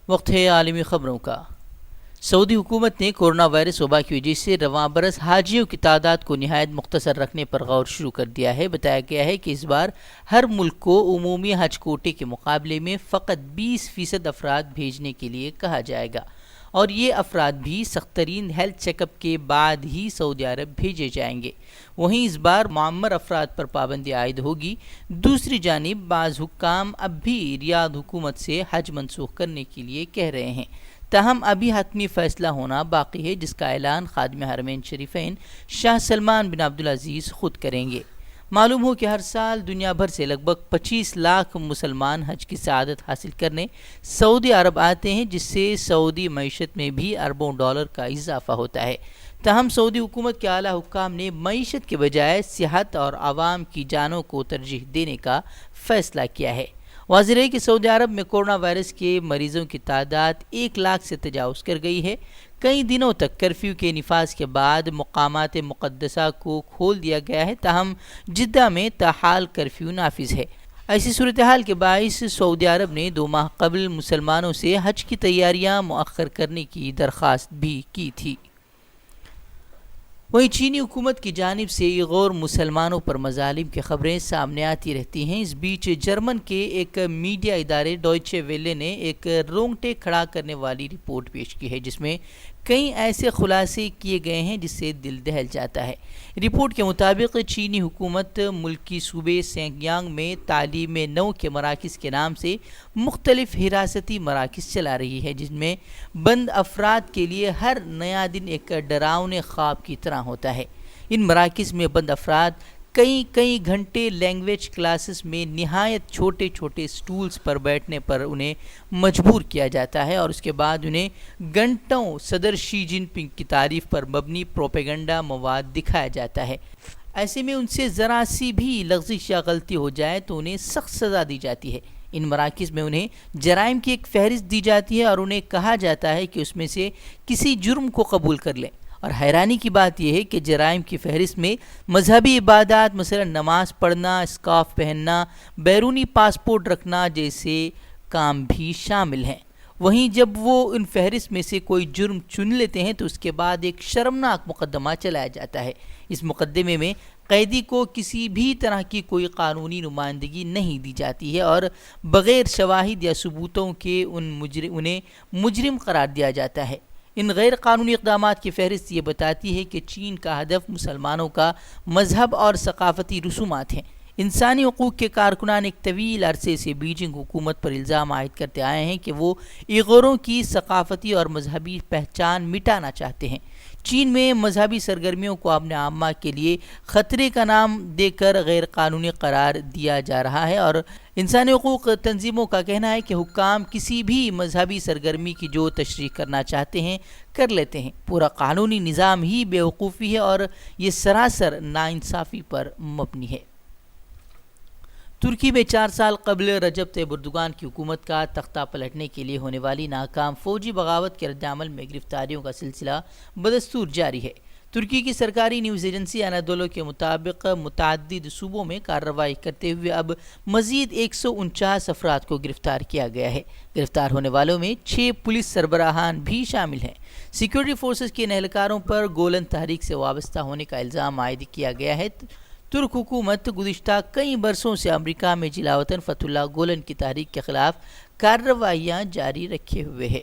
وقت ہے عالمی خبروں کا۔ سعودی حکومت نے کورونا وائرس وبا کی وجہ سے رواں برس حاجیوں کی تعداد کو نہایت مختصر رکھنے پر غور شروع کر دیا ہے۔ بتایا گیا ہے کہ اس بار ہر ملک کو عمومی حج کوٹے کے مقابلے میں فقط 20% افراد بھیجنے کے لیے کہا جائے گا، اور یہ افراد بھی سخت ترین ہیلتھ چیک اپ کے بعد ہی سعودی عرب بھیجے جائیں گے۔ وہیں اس بار معمر افراد پر پابندی عائد ہوگی۔ دوسری جانب بعض حکام اب بھی ریاض حکومت سے حج منسوخ کرنے کے لیے کہہ رہے ہیں، تاہم ابھی حتمی فیصلہ ہونا باقی ہے، جس کا اعلان خادم حرمین شریفین شاہ سلمان بن عبدالعزیز خود کریں گے۔ معلوم ہو کہ ہر سال دنیا بھر سے لگ بھگ 25 لاکھ مسلمان حج کی سعادت حاصل کرنے سعودی عرب آتے ہیں، جس سے سعودی معیشت میں بھی اربوں ڈالر کا اضافہ ہوتا ہے۔ تاہم سعودی حکومت کے اعلیٰ حکام نے معیشت کے بجائے صحت اور عوام کی جانوں کو ترجیح دینے کا فیصلہ کیا ہے۔ واضح ہے کہ سعودی عرب میں کورونا وائرس کے مریضوں کی تعداد 1 لاکھ سے تجاوز کر گئی ہے۔ کئی دنوں تک کرفیو کے نفاذ کے بعد مقامات مقدسہ کو کھول دیا گیا ہے، تاہم جدہ میں تاحال کرفیو نافذ ہے۔ ایسی صورتحال کے باعث سعودی عرب نے 2 ماہ قبل مسلمانوں سے حج کی تیاریاں مؤخر کرنے کی درخواست بھی کی تھی۔ وہیں چینی حکومت کی جانب سے غور مسلمانوں پر مظالم کی خبریں سامنے آتی رہتی ہیں۔ اس بیچ جرمن کے ایک میڈیا ادارے ڈوئچے ویلے نے ایک رونگٹے کھڑا کرنے والی رپورٹ پیش کی ہے، جس میں کئی ایسے خلاصے کیے گئے ہیں جس سے دل دہل جاتا ہے۔ رپورٹ کے مطابق چینی حکومت ملک کی صوبے سینکیانگ میں تعلیم نو کے مراکز کے نام سے مختلف حراستی مراکز چلا رہی ہے، جن میں بند افراد کے لیے ہر نیا دن ایک ڈراؤنے خواب کی طرح ہوتا ہے۔ ان مراکز میں بند افراد کئی گھنٹے لینگویج کلاسز میں نہایت چھوٹے سٹولز پر بیٹھنے پر انہیں مجبور کیا جاتا ہے، اور اس کے بعد انہیں گھنٹوں صدر شی جن پنگ کی تعریف پر مبنی پروپیگنڈا مواد دکھایا جاتا ہے۔ ایسے میں ان سے ذرا سی بھی لغزش یا غلطی ہو جائے تو انہیں سخت سزا دی جاتی ہے۔ ان مراکز میں انہیں جرائم کی ایک فہرست دی جاتی ہے اور انہیں کہا جاتا ہے کہ اس میں سے کسی جرم کو قبول کر لیں، اور حیرانی کی بات یہ ہے کہ جرائم کی فہرست میں مذہبی عبادات، مثلا نماز پڑھنا، اسکارف پہننا، بیرونی پاسپورٹ رکھنا جیسے کام بھی شامل ہیں۔ وہیں جب وہ ان فہرست میں سے کوئی جرم چن لیتے ہیں تو اس کے بعد ایک شرمناک مقدمہ چلایا جاتا ہے۔ اس مقدمے میں قیدی کو کسی بھی طرح کی کوئی قانونی نمائندگی نہیں دی جاتی ہے، اور بغیر شواہد یا ثبوتوں کے انہیں مجرم قرار دیا جاتا ہے۔ ان غیر قانونی اقدامات کی فہرست یہ بتاتی ہے کہ چین کا ہدف مسلمانوں کا مذہب اور ثقافتی رسومات ہیں۔ انسانی حقوق کے کارکنان ایک طویل عرصے سے بیجنگ حکومت پر الزام عائد کرتے آئے ہیں کہ وہ ایغوروں کی ثقافتی اور مذہبی پہچان مٹانا چاہتے ہیں۔ چین میں مذہبی سرگرمیوں کو اپنے عامہ کے لیے خطرے کا نام دے کر غیر قانونی قرار دیا جا رہا ہے، اور انسانی حقوق تنظیموں کا کہنا ہے کہ حکام کسی بھی مذہبی سرگرمی کی جو تشریح کرنا چاہتے ہیں کر لیتے ہیں۔ پورا قانونی نظام ہی بے وقوفی ہے اور یہ سراسر ناانصافی پر مبنی ہے۔ ترکی میں 4 سال قبل رجب طیب اردوغان کی حکومت کا تختہ پلٹنے کے لیے ہونے والی ناکام فوجی بغاوت کے ردعمل میں گرفتاریوں کا سلسلہ بدستور جاری ہے۔ ترکی کی سرکاری نیوز ایجنسی انادولو کے مطابق متعدد صوبوں میں کارروائی کرتے ہوئے اب مزید 149 افراد کو گرفتار کیا گیا ہے۔ گرفتار ہونے والوں میں 6 پولیس سربراہان بھی شامل ہیں۔ سیکورٹی فورسز کے اہلکاروں پر گولن تحریک سے وابستہ ہونے کا الزام عائد کیا گیا ہے۔ ترک حکومت گزشتہ کئی برسوں سے امریکہ میں جلاوطن فتح اللہ گولن کی تحریک کے خلاف کارروائیاں جاری رکھے ہوئے ہے۔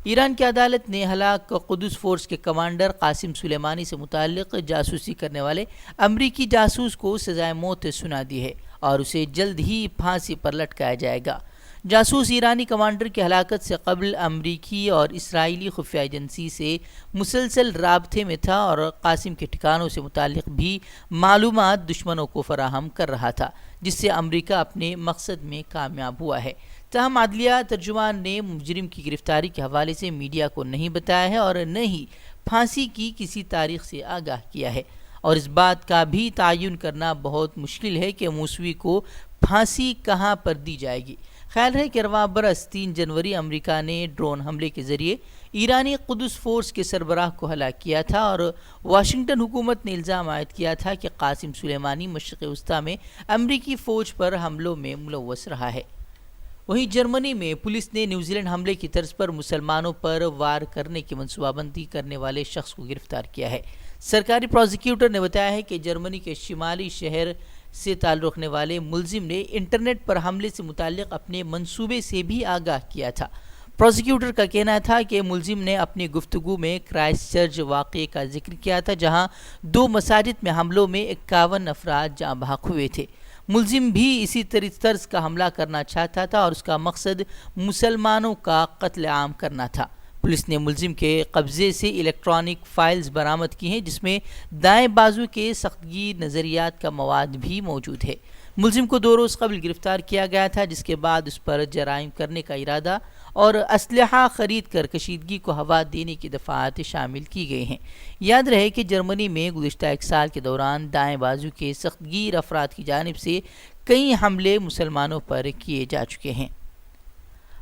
ایران کی عدالت نے ہلاک قدس فورس کے کمانڈر قاسم سلیمانی سے متعلق جاسوسی کرنے والے امریکی جاسوس کو سزائے موت سنا دی ہے، اور اسے جلد ہی پھانسی پر لٹکایا جائے گا۔ جاسوس ایرانی کمانڈر کی ہلاکت سے قبل امریکی اور اسرائیلی خفیہ ایجنسی سے مسلسل رابطے میں تھا، اور قاسم کے ٹھکانوں سے متعلق بھی معلومات دشمنوں کو فراہم کر رہا تھا، جس سے امریکہ اپنے مقصد میں کامیاب ہوا ہے۔ تاہم عدلیہ ترجمان نے مجرم کی گرفتاری کے حوالے سے میڈیا کو نہیں بتایا ہے اور نہ ہی پھانسی کی کسی تاریخ سے آگاہ کیا ہے، اور اس بات کا بھی تعین کرنا بہت مشکل ہے کہ موسوی کو پھانسی کہاں پر دی جائے گی۔ خیال ہے کہ رواں برس 3 جنوری امریکہ نے ڈرون حملے کے ذریعے ایرانی قدس فورس کے سربراہ کو ہلاک کیا تھا، اور واشنگٹن حکومت نے الزام عائد کیا تھا کہ قاسم سلیمانی مشرق وسطی میں امریکی فوج پر حملوں میں ملوث رہا ہے۔ وہیں جرمنی میں پولیس نے نیوزی لینڈ حملے کی طرز پر مسلمانوں پر وار کرنے کی منصوبہ بندی کرنے والے شخص کو گرفتار کیا ہے۔ سرکاری پروزیکیوٹر نے بتایا ہے کہ جرمنی کے شمالی شہر سے تعلق رکھنے والے ملزم نے انٹرنیٹ پر حملے سے متعلق اپنے منصوبے سے بھی آگاہ کیا تھا۔ پروزیکیوٹر کا کہنا تھا کہ ملزم نے اپنی گفتگو میں کرائسٹ چرچ واقعے کا ذکر کیا تھا، جہاں 2 مساجد میں حملوں میں 51 افراد جاں بحق ہوئے تھے۔ ملزم بھی اسی طرز کا حملہ کرنا چاہتا تھا اور اس کا مقصد مسلمانوں کا قتل عام کرنا تھا۔ پولیس نے ملزم کے قبضے سے الیکٹرانک فائلز برآمد کی ہیں، جس میں دائیں بازو کے سختگیر نظریات کا مواد بھی موجود ہے۔ ملزم کو 2 روز قبل گرفتار کیا گیا تھا، جس کے بعد اس پر جرائم کرنے کا ارادہ اور اسلحہ خرید کر کشیدگی کو ہوا دینے کی دفعات شامل کی گئی ہیں۔ یاد رہے کہ جرمنی میں گزشتہ 1 سال کے دوران دائیں بازو کے سختگیر افراد کی جانب سے کئی حملے مسلمانوں پر کیے جا چکے ہیں۔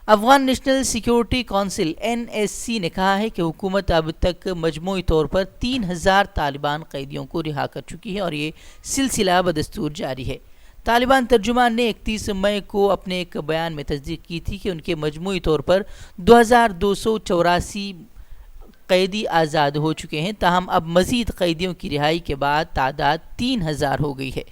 Afghan national security council (NSC) نے کہا ہے کہ حکومت اب تک مجموعی طور پر 3000 طالبان قیدیوں کو رہا کر چکی ہے اور یہ سلسلہ بدستور جاری ہے۔ طالبان ترجمان نے 31 مئی کو اپنے ایک بیان میں تصدیق کی تھی کہ ان کے مجموعی طور پر 2284 قیدی آزاد ہو چکے ہیں، تاہم اب مزید قیدیوں کی رہائی کے بعد تعداد 3000 ہو گئی ہے۔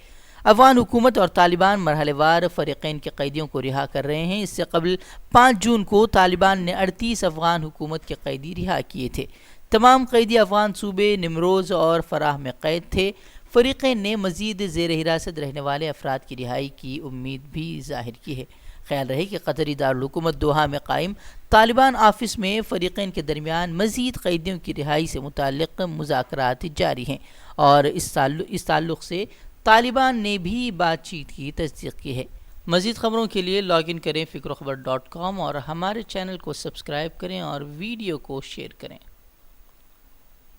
افغان حکومت اور طالبان مرحلے وار فریقین کے قیدیوں کو رہا کر رہے ہیں۔ اس سے قبل 5 جون کو طالبان نے 38 افغان حکومت کے قیدی رہا کیے تھے۔ تمام قیدی افغان صوبے نیمروز اور فراہ میں قید تھے۔ فریقین نے مزید زیر حراست رہنے والے افراد کی رہائی کی امید بھی ظاہر کی ہے۔ خیال رہے کہ قطری دارالحکومت دوحہ میں قائم طالبان آفس میں فریقین کے درمیان مزید قیدیوں کی رہائی سے متعلق مذاکرات جاری ہیں اور اس تعلق سے طالبان نے بھی بات چیت کی تصدیق کی ہے۔ مزید خبروں کے لیے لاگ ان کریں فکروخبر.com اور ہمارے چینل کو سبسکرائب کریں اور ویڈیو کو شیئر کریں۔